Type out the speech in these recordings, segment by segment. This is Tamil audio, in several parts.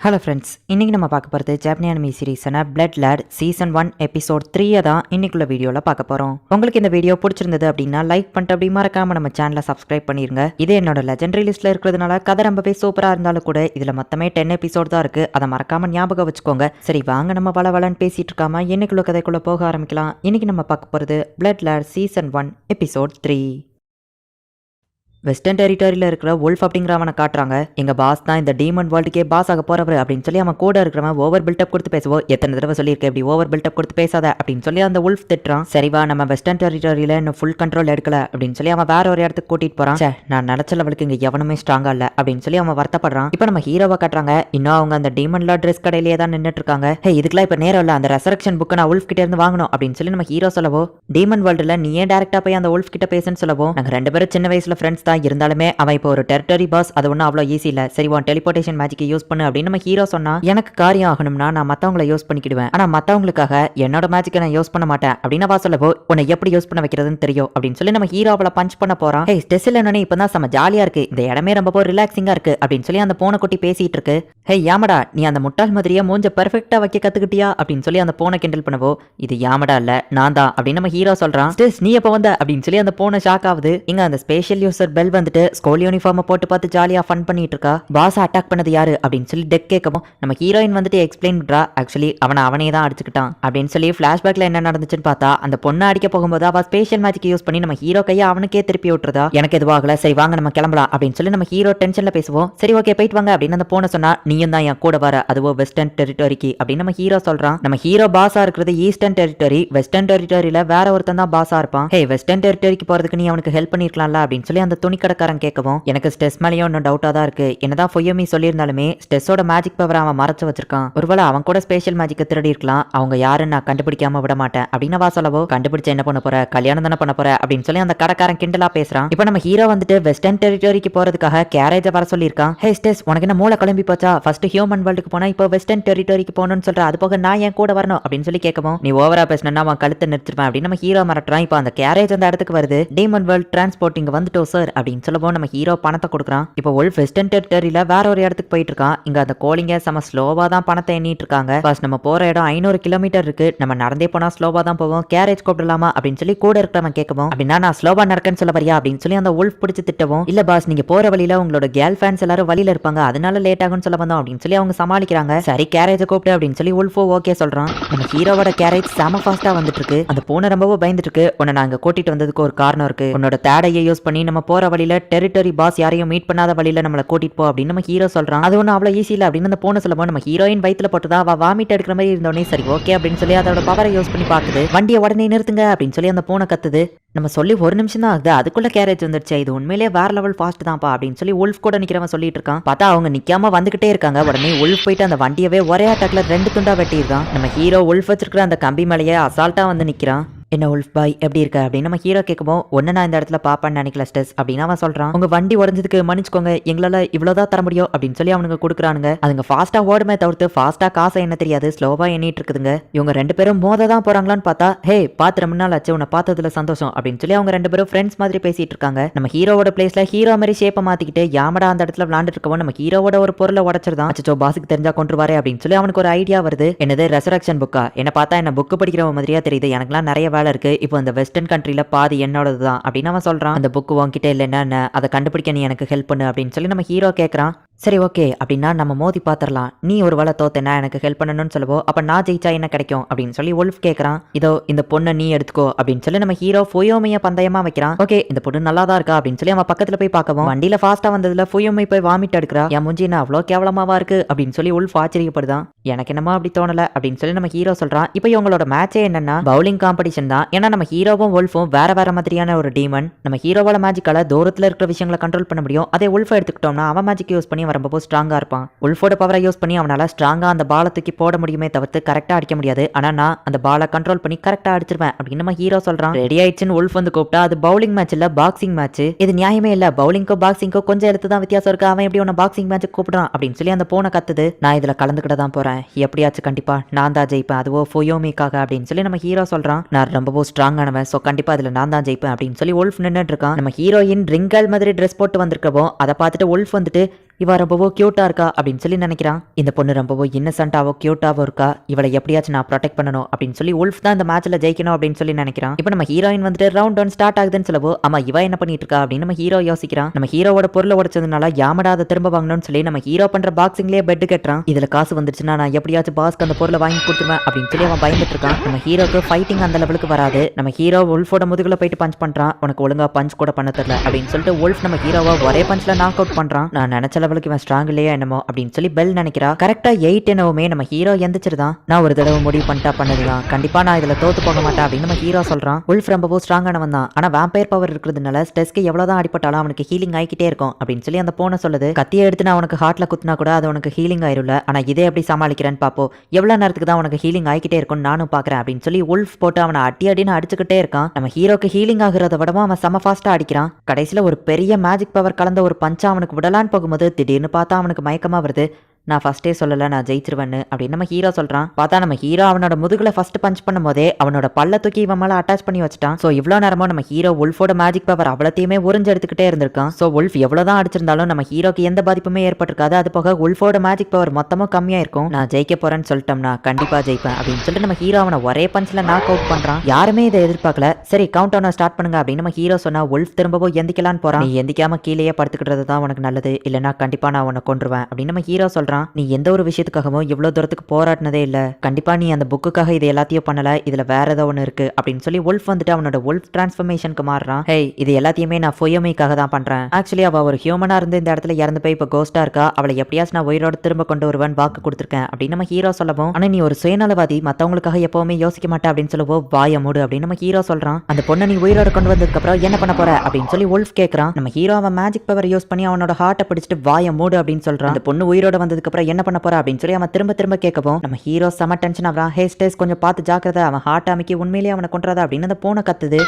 ஹலோ ஃப்ரெண்ட்ஸ், இன்றைக்கி நம்ம பார்க்க போகிறது ஜாப்பனீஸ் அனிமி சீரீஸான பிளட் லேட் சீசன் 1 எபிசோட் 3 தான் இன்னைக்குள்ள வீடியோவில் பார்க்க போகிறோம். உங்களுக்கு இந்த வீடியோ பிடிச்சிருந்தது அப்படின்னா லைக் பண்ணிட்டு அப்படி மறக்காம நம்ம சேனலை சப்ஸ்கிரைப் பண்ணிருங்க. இது என்னோட லெஜெண்டரி லிஸ்ட்டில் இருக்கிறதுனால கதை ரொம்பவே சூப்பராக இருந்தாலும் கூட இதில் மொத்தமே 10 எபிசோட் தான் இருக்குது. அதை மறக்காமல் ஞாபகம் வச்சுக்கோங்க. சரி வாங்க நம்ம வளவலன்னு பேசிகிட்டு இருக்காம இன்னைக்குள்ள கதைக்குள்ளே போக ஆரம்பிக்கலாம். இன்றைக்கி நம்ம பார்க்க போகிறது blood lad season 1 episode 3. Western டெரிட்டரியில் இருக்கிற வுல்ஃப் அப்படிங்கிறவனை காட்டுறாங்க. எங்க பாஸ் தான் இந்த டீமன் வேர்ல்டுக்கே பாஸ் ஆக போறவர் அப்படின்னு சொல்லி அவன் கூட இருக்கிறவன் ஓவர் பில்டப் கொடுத்து பேசுவோம். எத்தனை தடவை சொல்லியிருக்கேன் இப்படி ஓவர் பில்டப் கொடுத்து பேசாத அப்படின்னு சொல்லி அந்த வுல்ஃப் திட்டுறான். சரிவா நம்ம வெஸ்டர்ன் டெரிட்டரியில இன்னும் ஃபுல் கண்ட்ரோல் எடுக்கல அப்படின்னு சொல்லி அவன் வேற ஒரு இடத்துக்கு கூட்டிட்டு போறான். நான் நினைச்ச லெவலுக்கு இங்க எவனுமே ஸ்ட்ராங்கா இல்ல அப்படின்னு சொல்லி அவன் வருத்தப்படுறான். இப்போ நம்ம ஹீரோவை காட்டுறாங்க. இன்னும் அவங்க அந்த டீமன்ல ட்ரெஸ் கடையிலேயே தான் நின்றுட்டு இருக்காங்க. ஹே இதுக்கெல்லாம் இப்ப நேரம் இல்ல, அந்த ரெசரக்ஷன் புக்கை நான் வுல்ஃப் கிட்ட இருந்து வாங்கணும் அப்படின்னு சொல்லி நம்ம ஹீரோ சொல்லவோ, டீமன் வேர்ல்டுல நீ ஏன் டேரக்டா போய் அந்த வுல்ஃப் கிட்ட பேசுன்னு சொல்லவோ, நாங்க ரெண்டு பேரும் சின்ன வயசுல ஃப்ரெண்ட்ஸ் தான், இருந்தாலுமே இப்போ ஒரு டெரிட்டரி பாஸ், அது ஒன்றும் அவ்வளோ ஈஸி இல்லை. சரி உன் டெலிபோர்டேஷன் மேஜிக்கை யூஸ் பண்ணு அப்படின்னு நம்ம ஹீரோ சொன்னா, எனக்கு காரியம் ஆகணும்னா நான் மற்றவங்களை யூஸ் பண்ணிக்கிடுவேன், ஆனால் மற்றவங்களுக்காக என்னோட மேஜிக்கை நான் யூஸ் பண்ண மாட்டேன் அப்படின்னு அவ சொல்லவோ, உன்னை எப்படி யூஸ் பண்ண வைக்கிறதுன்னு தெரியும் அப்படின்னு சொல்லி நம்ம ஹீரோ அவளை பஞ்ச் பண்ண போறான். ஹே ஸ்ட்ரெஸ் இல்லைன்னு இப்போ தான் செம்ம ஜாலியா இருக்கு, இந்த இடமே ரொம்ப ரிலாக்ஸிங்கா இருக்கு அப்படின்னு சொல்லி அந்த பூனை குட்டி பேசிட்டு இருக்கு. ஹே யாமடா நீ அந்த முட்டாள் மாதிரியே மூஞ்ச பெர்ஃபெக்டா வைக்க கத்துக்கிட்டியா அப்படின்னு சொல்லி அந்த பூனை கிண்டல் பண்ணவோ, இது யாமடா இல்ல நான் தான் அப்படின்னு நம்ம ஹீரோ சொல்றான். ஸ்ட்ரெஸ் நீ எப்போ வந்த அப்படின்னு சொல்லி அந்த பூனை ஷாக் ஆகுது. இங்க அந்த ஸ்பெஷல் யூசர் பெல் வந்துட்டு ஸ்கூல் யூனிஃபார்ம் போட்டு பார்த்து ஜாலியா ஃபன் பண்ணிட்டு இருக்கா. பாஸ் அட்டாக் பண்ணது யாரு அப்படின்னு சொல்லி டெக் கேட்கவும் நம்ம ஹீரோயின் வந்துட்டு எக்ஸ்பிளைன் பண்றா. ஆக்சுவலி அவனே தான் அடிச்சுக்கிட்டான் அப்படின்னு சொல்லி பிளாஷ்பேக்ல என்ன நடந்துச்சுன்னு பார்த்தா, அந்த பொண்ணை அடிக்க போகும்போது அவ ஸ்பெஷல் மேஜிக் யூஸ் பண்ணி நம்ம ஹீரோ கையை அவனுக்கே திருப்பி விட்டுறதா. எனக்கு எதுவாகல, சரி வாங்க நம்ம கிளம்பலாம் அப்படின்னு சொல்லி நம்ம ஹீரோ டென்ஷன்ல பேசுவோம். சரி ஓகே போயிட்டு வாங்க அப்படின்னு அந்த பொண்ணு சொன்னா, நீயும் தான் என் கூட வர, அதுவோ வெஸ்டர்ன் டெரிட்டரிக்கு அப்படின்னு நம்ம ஹீரோ சொல்றான். நம்ம ஹீரோ பாஸா இருக்கிறது ஈஸ்டர்ன் டெரிட்டரி, வெஸ்டர்ன் டெரிட்டரியில வேற ஒருத்தன் தான் பாஸா இருப்பான். ஹே வெஸ்டர்ன் டெரிட்டரிக்கு போறதுக்கு நீ அவனுக்கு ஹெல்ப் பண்ணிருக்கலாம்ல அப்படின்னு சொல்லி அந்த துணி கடைக்காரன் கேட்கவும், எனக்கு ஸ்ட்ரெஸ் மேலேயும் இன்னும் டவுட்டா தான் இருக்கு. என்னதான் ஃபுயோமி சொல்லியிருந்தாலுமே ஸ்ட்ரெஸ்ஸோட மேஜிக் பவர் அவன் மறைச்சு வச்சிருக்கான். ஒருவேளை அவன் கூட ஸ்பெஷல் மேஜிக்கை திருடி இருக்கலாம். அவங்க யாருன்னு நான் கண்டுபிடிக்காம விட மாட்டேன் அப்படின்னு வா சொல்லவோ, கண்டுபிடிச்ச என்ன பண்ண போற, கல்யாணம் தானே பண்ண போற அப்படின்னு சொல்லி அந்த கடைக்காரன் கிண்டலா பேசுறான். இப்போ நம்ம ஹீரோ வந்துட்டு வெஸ்டர்ன் டெரிட்டரிக்கு போறதுக்காக கேரேஜ வர சொல்லியிருக்கான். ஹே ஸ்ட்ரெஸ் உனக்கு என்ன மூளை கிளம்பி போச்சா, ஃபர்ஸ்ட் ஹியூமன் வேர்ல்டுக்கு போனா இப்போ வெஸ்டர்ன் டெரிட்டரிக்கு போகணும்னு சொல்ற, அது போக நான் என் கூட வரணும் அப்படின்னு சொல்லி கேட்கவும், நீ ஓவரா பேசினா அவன் கழுத்தை நிறுத்திருப்பேன் அப்படின்னு நம்ம ஹீரோ மிரட்டுறான். இப்போ அந்த கேரேஜ் அந்த இடத்துக்கு வருது. டீமன் வேர்ல்ட் டிரான்ஸ்போர்ட் இங்க வந்துட்டோம் சார் அப்படின்னு சொல்லவும் நம்ம ஹீரோ பணத்தை கொடுக்குறான். இப்போ வுல்ஃப் வெஸ்டர்ன் டெரிட்டரியில வேற ஒரு இடத்துக்கு போயிட்டு இருக்கான். இங்க அந்த கோலிங்க செம ஸ்லோவா தான் பணத்தை எண்ணிட்டு இருக்காங்க. ஃபர்ஸ்ட் நம்ம போற இடம் 500 கிலோமீட்டர் இருக்கு, நம்ம நடந்தே போனா ஸ்லோவா தான் போவோம், கேரேஜ் கூப்பிடலாமா அப்படின்னு சொல்லி கூட இருக்கிறவன் கேட்கவும், அப்படின்னா நான் ஸ்லோவா நடக்கன்னு சொல்ல வரியா அப்படின்னு சொல்லி அந்த வுல்ஃப் பிடிச்சி திட்டவும், இல்ல பாஸ் நீங்க போற வழியில உங்களோட கேர்ள் ஃபேன்ஸ் எல்லாரும் வழியில இருப்பாங்க, அதனால லேட் ஆகும்னு சொல்ல வந்தோம் அப்படின்னு சொல்லி அவங்க சமாளிக்கிறாங்க. சரி கேரேஜ் கூப்பிட்டு அப்படின்னு சொல்லி வுல்ஃபோ ஓகே சொல்றான். நம்ம ஹீரோவோட கேரேஜ் செம ஃபாஸ்டா வந்துட்டு இருக்கு. அந்த பூனை ரொம்பவே பயந்துட்டு இருக்கு. உன்னை நாங்க கூட்டிட்டு வந்ததுக்கு ஒரு காரணம் இருக்கு, உன்னோட தேடையை யூஸ் பண்ணி நம்ம போற வழியில டெரிட்டரி பாஸ் யாரையும் மீட் பண்ணாத வழியில நம்மளை கூட்டிட்டு போ அப்படின்னு நம்ம ஹீரோ சொல்றான். அது ஒன்றும் அவ்வளோ ஈஸி இல்லை அப்படின்னு அந்த போன சொல்லும்போது நம்ம ஹீரோயின் வயிற்றுல போட்டுதா அவ வாமிட் எடுக்கிற மாதிரி இருந்தோடனே சரி ஓகே அப்படின்னு சொல்லி அதோட பவரை யூஸ் பண்ணி பார்க்குது. வண்டியை உடனே நிறுத்துங்க அப்படின்னு சொல்லி அந்த பூனை கத்துது. நம்ம சொல்லி ஒரு நிமிஷம் தான் ஆகுது, அதுக்குள்ள கேரேஜ் வந்துருச்சு, இது உண்மையிலேயே வேற லெவல் ஃபாஸ்ட் தான்ப்பா அப்படின்னு சொல்லி வுல்ஃப் கூட நிக்கிறவன் சொல்லிட்டு இருக்கான். பார்த்தா அவங்க நிக்காம வந்துகிட்டே இருக்காங்க. உடனே வுல்ஃப் போயிட்டு அந்த வண்டியவே ஒரே அட்டாக்ல 2 துண்டா வெட்டியிருக்கான். நம்ம ஹீரோ வுல்ஃப் வச்சிருக்கிற அந்த கம்பி மேலேயே அசால்ட்டா வந்து நிக்கிறான். என்ன வுல்ஃப் பாய் எப்படி இருக்க அப்படின்னு நம்ம ஹீரோ கேட்கவும், ஒன்னு நான் இந்த இடத்துல பாப்பேன்னு நினைக்கல ஸ்ட்ரெஸ் அப்படின்னு அவன் சொல்றான். உங்க வண்டி உடஞ்சதுக்கு மன்னிச்சுக்கோங்க, எங்களால இவ்வளவுதான் தர முடியும் அப்படின்னு சொல்லி அவனுங்க கொடுக்குறானுங்க. அதுங்க ஃபாஸ்டா ஓடுமே தவிர்த்து ஃபாஸ்டா காசை என்ன தெரியாது, ஸ்லோவா எண்ணிட்டு இருக்குதுங்க. இவங்க 2 பேரும் மோத தான் போறாங்களான்னு பார்த்தா, ஹே பாத்து ரொம்ப நாள் ஆச்சு உன்னை பார்த்ததுல சந்தோஷம் அப்படின்னு சொல்லி அவங்க 2 பேரும் ஃப்ரெண்ட்ஸ் மாதிரி பேசிட்டு இருக்காங்க. நம்ம ஹீரோவோட பிளேஸ்ல ஹீரோ மாதிரி ஷேப்பை மாத்திக்கிட்டு யாமடா அந்த இடத்துல விளாண்டுட்டு இருக்கவும் நம்ம ஹீரோவோட ஒரு பொருளை உடச்சிருந்தான். அச்சோ பாஸுக்கு தெரிஞ்சா கொண்டுருவாரே அப்படின்னு சொல்லி அவனுக்கு ஒரு ஐடியா வருது. என்னது ரெசரக்ஷன் புக்கா, என்ன பார்த்தா என்ன புக்கு படிக்கிறவங்க மாதிரியா தெரியுது, எனக்குலாம் நிறைய வேலை இருக்கு, இப்போ அந்த வெஸ்டர்ன் கண்ட்ரில பாதி என்னோடது தான் அப்படின்னு அவன் சொல்றான். அந்த புக் உன்கிட்ட இல்லைன்னா அதை கண்டுபிடிக்க நீ எனக்கு ஹெல்ப் பண்ணு அப்படின்னு சொல்லி நம்ம ஹீரோ கேட்கறான். சரி ஓகே அப்படின்னா நம்ம மோதி பாத்திரலாம், நீ ஒரு வேலை தோத்தேன்னா எனக்கு ஹெல்ப் பண்ணணும்னு சொல்லுவோ, அப்ப நான் ஜெயிச்சா என்ன கிடைக்கும் அப்படின்னு சொல்லி வுல்ஃப் கேட்கறான். இதோ இந்த பொண்ணை நீ எடுத்துக்கோ அப்படின்னு சொல்லி நம்ம ஹீரோ ஃபுயோமிய பந்தயமா வைக்கிறான். ஓகே இந்த பொண்ணு நல்லா தான் இருக்கா அப்படின்னு சொல்லி அவன் பக்கத்துல போய் பார்க்கவும், வண்டியில ஃபாஸ்டா வந்ததுல ஃபுயோமி போய் வாமிட் எடுக்கிறா. என் மூஞ்சி என்ன அவ்வளோ கேவலமாவா இருக்கு அப்படின்னு சொல்லி வுல்ஃப் ஆச்சரியப்படுதான். எனக்கு என்னமா அப்படி தோணல அப்படின்னு சொல்லி நம்ம ஹீரோ சொல்றான். இப்போ இவங்களோட மேட்சே என்னன்னா பவுலிங் காம்படிஷன் தான். ஏன்னா நம்ம ஹீரோவும் வுல்ஃபும் வேற மாதிரியான ஒரு டீமன். நம்ம ஹீரோவோட மேஜிக்கால தூரத்துல இருக்கிற விஷயங்களை கண்ட்ரோல் பண்ண முடியும். அதே வுல்ஃபை எடுத்துக்கிட்டோம்னா அவன் மேஜிக் யூஸ் பண்ணி அவன் ரொம்ப ஸ்ட்ராங்கா இருப்பான். வுல்ஃபோட பவரை யூஸ் பண்ணி அவனால ஸ்ட்ராங்கா அந்த பாலை தூக்கி போட முடியுமே தவிர்த்து கரெக்டா அடிக்க முடியாது. ஆனா நான் அந்த பாலை கண்ட்ரோல் பண்ணி கரெக்டா அடிச்சிருவேன் அப்படின்னு நம்ம ஹீரோ சொல்றான். ரெடி ஆயிடுச்சுன்னு வுல்ஃப் வந்து கூப்பிட்டா அது பவுலிங் மேட்ச் இல்ல பாக்ஸிங் மேட்ச். இது நியாயமே இல்ல, பவுலிங்கோ பாக்ஸிங்கோ கொஞ்சம் எடுத்து தான் வித்தியாசம் இருக்கு, அவன் எப்படி உன்ன பாக்ஸிங் மேட்ச் கூப்பிடுறான் அப்படின்னு சொல்லி அந்த போனை கத்துது. நான் இதுல கலந்துக்கிட்ட தான் போறேன், எப்படியாச்சும் கண்டிப்பா நான் தான் ஜெயிப்பேன், அதுவோ ஃபுயோமிக்காக அப்படின்னு சொல்லி நம்ம ஹீரோ சொல்றான். நான் ரொம்பவும் ஸ்ட்ராங்கானவன், ஸோ கண்டிப்பா அதுல நான் தான் ஜெயிப்பேன் அப்படின்னு சொல்லி உல்ஃப் நின்னுட்டு இருக்கான். நம்ம ஹீரோயின் ரிங்கல் மாதிரி ட்ரெஸ் போட்டு வந்திருக்கவோ அதை பார்த்துட்டு உல்ஃப் வந்துட்டு இவ ரொம்பவோ கியூட்டா இருக்கா அப்படின்னு சொல்லி நினைக்கிறான். இந்த பொண்ணு ரொம்பவோ இன்னசென்ட்டாவோ கியூட்டாவோ இருக்கா, இவளை எப்படியாச்சும் நான் ப்ரொடெக்ட் பண்ணணும் அப்படின்னு சொல்லி உல்ஃப் தான் இந்த மேட்ச்ல ஜெயிக்கணும் அப்படின்னு சொல்லி நினைக்கிறான். இப்போ நம்ம ஹீரோயின் வந்துட்டு ரவுண்ட் 1 ஸ்டார்ட் ஆகுதுன்னு சொல்லவோ ஆமா இவ என்ன பண்ணிட்டு இருக்கா அப்படின்னு நம்ம ஹீரோ யோசிக்கிறான். நம்ம ஹீரோவோட பொருளை உடைச்சதுனால யாமடா அதை திரும்ப வாங்கணும்னு சொல்லி நம்ம ஹீரோ பண்ற பாக்ஸிங்லேயே பெட் கட்டுறான். இதுல காசு வந்துச்சுன்னா நான் எப்படியாச்சும் பாஸ்க்கு அந்த பொருளை வாங்கி கொடுத்துருவேன் அப்படின்னு சொல்லி அவன் பயந்துட்டு இருக்கான். நம்ம ஹீரோக்கு ஃபைட்டிங் அந்த லெவலுக்கு வராது. நம்ம ஹீரோ உல்ஃபோட முதுகுல போயிட்டு பஞ்ச் பண்றான். உனக்கு ஒழுங்கா பஞ்ச் கூட பண்ண தெரியல அப்படின்னு சொல்லிட்டு உல்ஃப் நம்ம ஹீரோவை ஒரே பஞ்ச்ல நாக் அவுட் பண்றான். நான் நினைச்ச லெவலுக்கு இவன் ஸ்ட்ராங் இல்லையா என்னமோ அப்படின்னு சொல்லி பெல் நினைக்கிறா. கரெக்டா 8 என்னவுமே நம்ம ஹீரோ எந்திரிச்சிருதான். நான் ஒரு தடவை முடிவு பண்ணிட்டா பண்ணதுதான், கண்டிப்பா நான் இதுல தோத்து போக மாட்டேன் அப்படின்னு நம்ம ஹீரோ சொல்றான். உல்ஃப் ரொம்பவும் ஸ்ட்ராங்கானவன் தான், ஆனா வேம்பயர் பவர் இருக்கிறதுனால ஸ்டெஸ்க்கு எவ்வளவுதான் அடிப்பட்டாலும் அவனுக்கு ஹீலிங் ஆகிக்கிட்டே இருக்கும் அப்படின்னு சொல்லி அந்த போன சொல்லுது. கத்தியை எடுத்து நான் உனக்கு ஹார்ட்ல குத்துனா கூட அது உனக்கு ஹீலிங் ஆயிரும்ல, ஆனா இதே எப்படி சமாளிக்கிறேன்னு பாப்போம், எவ்வளவு நேரத்துக்கு தான் உனக்கு ஹீலிங் ஆகிக்கிட்டே இருக்கும்னு நானும் பாக்குறேன் அப்படின்னு சொல்லி உல்ஃப் போட்டு அவனை அடின்னு அடிச்சுக்கிட்டே இருக்கான். நம்ம ஹீரோக்கு ஹீலிங் ஆகுறத விடவும் அவன் செம ஃபாஸ்டா அடிக்கிறான். கடைசியில ஒரு பெரிய மேஜிக் பவர் கலந்த ஒரு பஞ்சா அவனுக்கு விடலான்னு போகும்போது திடீர்னு பார்த்தா அவனுக்கு மயக்கமா வருது. நான் ஃபர்ஸ்டே சொல்லல நான் ஜெயிச்சிருவேன்னு அப்படின்னு நம்ம ஹீரோ சொல்றான். பார்த்தா நம்ம ஹீரோ அவனோட முதுகுல ஃபர்ஸ்ட் பஞ்ச் பண்ணும் போதே அவனோட பல்ல தூக்கி இவன் மேல அட்டாச் பண்ணி வச்சுட்டான். ஸோ இவ்வளோ நேரமும் நம்ம ஹீரோ உல்ஃபோட மேஜிக் பவர் அவ்வளோத்தையுமே உறிஞ்சு எடுத்துக்கிட்டே இருந்திருக்கான். ஸோ உல்ஃப் எவ்வளோதான் அடிச்சிருந்தாலும் நம்ம ஹீரோக்கு எந்த பாதிப்புமே ஏற்பட்டிருக்காது. அது போக உல்ஃபோட மேஜிக் பவர் மொத்தமும் கம்மியா இருக்கும். நான் ஜெயிக்க போறேன்னு சொல்லிட்டோம்னா கண்டிப்பா ஜெயிப்பேன் அப்படின்னு சொல்லிட்டு நம்ம ஹீரோ அவனை ஒரே பஞ்ச்ல நாக் அவுட் பண்றான். யாருமே இதை எதிர்பார்க்கல. சரி கவுண்ட் டவுனை ஸ்டார்ட் பண்ணுங்க அப்படின்னு நம்ம ஹீரோ சொன்னா உல்ஃப் திரும்பவும் எந்திக்கலான்னு போறான். நீ எந்திக்காம கீழேயே படுத்துக்கிட்டது தான் உனக்கு நல்லது, இல்லைன்னா கண்டிப்பா நான் உன்னை கொன்றுவேன் அப்படின்னு நம்ம ஹீரோ சொல்றான். நீ எந்த ஒரு விஷயத்துக்காகவும் இவ்வளவு தூரத்துக்கு போராடினதே இல்ல, கண்டிப்பா நீ அந்த புக்குக்காக இது எல்லாத்தையும் பண்ணல, இதுல வேற ஏதோ ஒன்று இருக்கு அப்படின்னு சொல்லி உல்ஃப் வந்துட்டு அவனோட உல்ஃப் டிரான்ஸ்ஃபர்மேஷனுக்கு மாறுறான். ஹே இது எல்லாத்தையுமே நான் ஃபொயமிக்காக தான் பண்றேன். ஆக்சுவலி அவ ஒரு ஹியூமனா இருந்து இந்த இடத்துல இறந்து போய் இப்போ கோஸ்டா இருக்கா, அவளை எப்படியாச்சும் நான் உயிரோட திரும்ப கொண்டு வருவேன் வாக்கு கொடுத்துருக்கேன் அப்படின்னு நம்ம ஹீரோ சொல்லவும், ஆனா நீ ஒரு சுயநலவாதி, மத்தவங்களுக்காக எப்பவுமே யோசிக்க மாட்டேன் அப்படின்னு சொல்லவோ வாய மூடு அப்படின்னு நம்ம ஹீரோ சொல்றான். அந்த பொண்ணை நீ உயிரோட கொண்டு வந்ததுக்கு அப்புறம் என்ன பண்ண போற அப்படின்னு சொல்லி உல்ஃப் கேட்கறான். நம்ம ஹீரோ அவன் மேஜிக் பவர் யூஸ் பண்ணி அவனோட ஹார்ட்டை பிடிச்சிட்டு வாய மூடு அப்படின்னு சொல்றான். அந்த பொண்ணு உயிரோட வந்ததுக்கு அப்புறம் என்ன பண்ண போற அப்படின்னு சொல்லி அவன் திரும்ப கேட்கவும் நம்ம ஹீரோ செம டென்ஷன் ஆகிறான். ஹே ஸ்டேஸ் கொஞ்சம் பார்த்து ஜாக்கிரதை, அவன் ஹார்ட் அமைக்கி உண்மையிலேயே அவனை கொன்றதா அப்படின்னு அந்த பூனை கத்துது.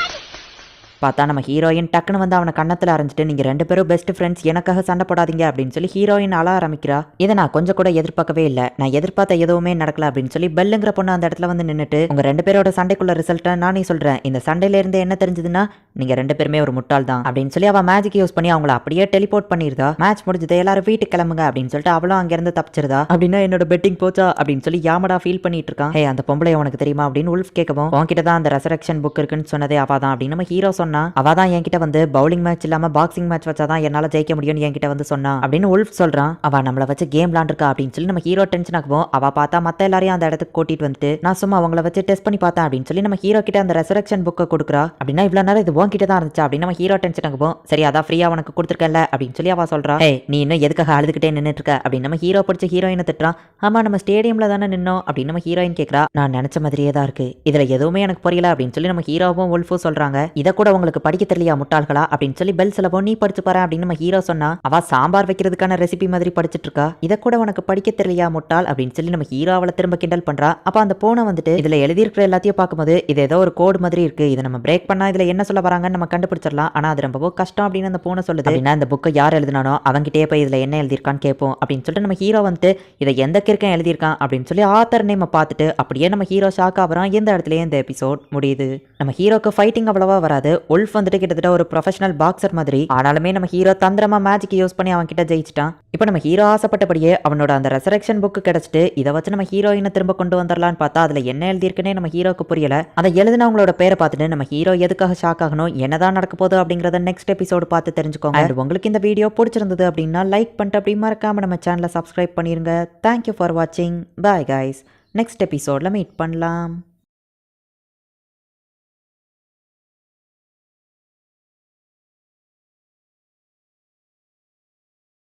பார்த்தா நம்ம ஹீரோயின் டக்குன்னு வந்து அவனை கண்ணத்தில் அரைஞ்சிட்டு நீங்கள் 2 பேரும் பெஸ்ட் ஃப்ரெண்ட்ஸ், எனக்காக சண்டை போடாதீங்க அப்படின்னு சொல்லி ஹீரோயின் அழ ஆரம்பிக்கிறா. இதை நான் கொஞ்சம் கூட எதிர்பார்க்கவே இல்லை, நான் எதிர்பார்த்த எதுவுமே நடக்கல அப்படின்னு சொல்லி பெல்லுங்கிற பொண்ணு அந்த இடத்துல வந்து நின்றுட்டு உங்கள் 2 பேரோட சண்டைக்குள்ள ரிசல்ட்டை நானே சொல்கிறேன், இந்த சண்டையிலேருந்து என்ன தெரிஞ்சதுன்னா நீங்கள் 2 பேருமே ஒரு முட்டாள் தான் அப்படின்னு சொல்லி அவன் மேஜிக் யூஸ் பண்ணி அவங்கள அப்படியே டெலிபோர்ட் பண்ணிருந்தா. மேட்ச் முடிஞ்சது எல்லாரும் வீட்டுக்கு கிளம்புங்க அப்படின்னு சொல்லிட்டு அவளும் அங்கேருந்து தப்பிச்சிருதா. அப்படின்னா என்னோட பெட்டிங் போச்சா அப்படின்னு சொல்லி யாமடா ஃபீல் பண்ணிட்டு இருக்கான். ஹே அந்த பொம்பளை உனக்கு தெரியுமா அப்படின்னு உல்ஃப் கேட்கவும், உன்கிட்ட தான் அந்த ரெசரக்ஷன் புக் இருக்குன்னு சொன்னதே அவதான் அப்படின்னு நம்ம ஹீரோ சொன்னா. அவதான் என்கிட்ட வந்து பவுலிங் மேட்ச் இல்லாம பாக்ஸிங் மேட்ச் வச்சாதான் என்னால ஜெயிக்க முடியும்னு என்கிட்ட வந்து சொன்னா அப்படின்னு உல்ஃப் சொல்றான். அவ நம்மள வச்சு கேம் விளாண்டுருக்கா அப்படின்னு சொல்லி நம்ம ஹீரோ டென்ஷன் ஆகும். அவ பார்த்தா மத்த எல்லாரையும் அந்த இடத்துக்கு கூட்டிட்டு வந்துட்டு நான் சும்மா அவங்கள வச்சு டெஸ்ட் பண்ணி பார்த்தேன் அப்படின்னு சொல்லி நம்ம ஹீரோ கிட்ட அந்த ரெசரக்ஷன் புக்கை கொடுக்குறா. அப்படின்னா இவ்வளவு நேரம் இது உன்கிட்ட தான் இருந்துச்சு அப்படின்னு நம்ம ஹீரோ டென்ஷன் ஆகும். சரி அதான் ஃப்ரீயா உனக்கு கொடுத்துருக்கல அப்படின்னு சொல்லி அவ சொல்றா. ஹே நீ இன்னும் எதுக்காக அழுதுகிட்டே நின்னுட்டு இருக்க அப்படின்னு நம்ம ஹீரோ பிடிச்ச ஹீரோயினை திட்டுறான். ஆமா நம்ம ஸ்டேடியம்ல தானே நின்னோம் அப்படின்னு நம்ம ஹீரோயின் கேட்கறா. நான் நினைச்ச மாதிரியே தான் இருக்கு, இதுல எதுவுமே எனக்கு புரியல அப்படின்னு சொல்லி நம்ம ஹீரோவும் உல்ஃபும் சொல்றாங்க. இதை கூட உங்களுக்கு படிக்க தெரியலையா முட்டாள்களா அப்படின்னு சொல்லி பெல் சொல்லவும், நீ படிச்சு பாரு அப்படின்னு நம்ம ஹீரோ சொன்னா. அவ சாம்பார் வைக்கிறதுக்கான ரெசிபி மாதிரி படிச்சிட்டு இருக்கா. இதை கூட உனக்கு படிக்க தெரியலையா முட்டாள் அப்படின்னு சொல்லி நம்ம ஹீரோ அவளை திரும்ப கிண்டல் பண்றா. அப்ப அந்த போனை வந்துட்டு இதுல எழுதியிருக்கிற எல்லாத்தையும் பார்க்கும்போது இது ஏதோ ஒரு கோட் மாதிரி இருக்கு, இதை நம்ம பிரேக் பண்ணா இதுல என்ன சொல்ல வராங்கன்னு நம்ம கண்டுபிடிச்சிடலாம், ஆனா அது ரொம்ப கஷ்டம் அப்படின்னு அந்த போனை சொல்லுது. அப்படின்னா இந்த புக்கை யார் எழுதினானோ அவங்கிட்டே போய் இதுல என்ன எழுதியிருக்கான்னு கேட்போம் அப்படின்னு சொல்லிட்டு நம்ம ஹீரோ வந்துட்டு இதை எந்த கிறுக்கன் எழுதியிருக்கான் அப்படின்னு சொல்லி ஆத்தர் நேம் பார்த்துட்டு அப்படியே நம்ம ஹீரோ ஷாக் ஆகிறான். எந்த இடத்துலயே இந்த எபிசோட் முடியுது. நம்ம ஹீரோக்கு ஃபைட்டிங் அவ்வளவா வராது. உல்ஃப் வந்துட்டு கிட்டத்தட்ட ஒரு ப்ரொஃபஷனல் பாக்ஸர் மாதிரி, ஆனாலுமே நம்ம ஹீரோ தந்திரமா மேஜிக் யூஸ் பண்ணி அவன் கிட்ட ஜெயிச்சிட்டான். இப்போ நம்ம ஹீரோ ஆசைப்பட்டபடியே அவனோட அந்த ரெசரக்ஷன் புக்கு கிடைச்சிட்டு இதை வச்சு நம்ம ஹீரோயினை திரும்ப கொண்டு வந்துடலான்னு பார்த்தா அதுல என்ன எழுதியிருக்குன்னே நம்ம ஹீரோக்கு புரியல. அதை எழுதினவங்களோட பேரை பார்த்துட்டு நம்ம ஹீரோ எதுக்காக ஷாக் ஆகணும், என்னதான் நடக்க போகுது அப்படிங்கறத நெக்ஸ்ட் எபிசோடு பார்த்து தெரிஞ்சுக்கோங்க. அண்ட் உங்களுக்கு இந்த வீடியோ பிடிச்சிருந்தது அப்படின்னா லைக் பண்ணிட்டு அப்படி மறக்காம நம்ம சேனலை சப்ஸ்கிரைப் பண்ணிருங்க. தேங்க்யூ ஃபார் வாட்சிங். பாய் கைஸ், நெக்ஸ்ட் எபிசோட்ல மீட் பண்ணலாம்.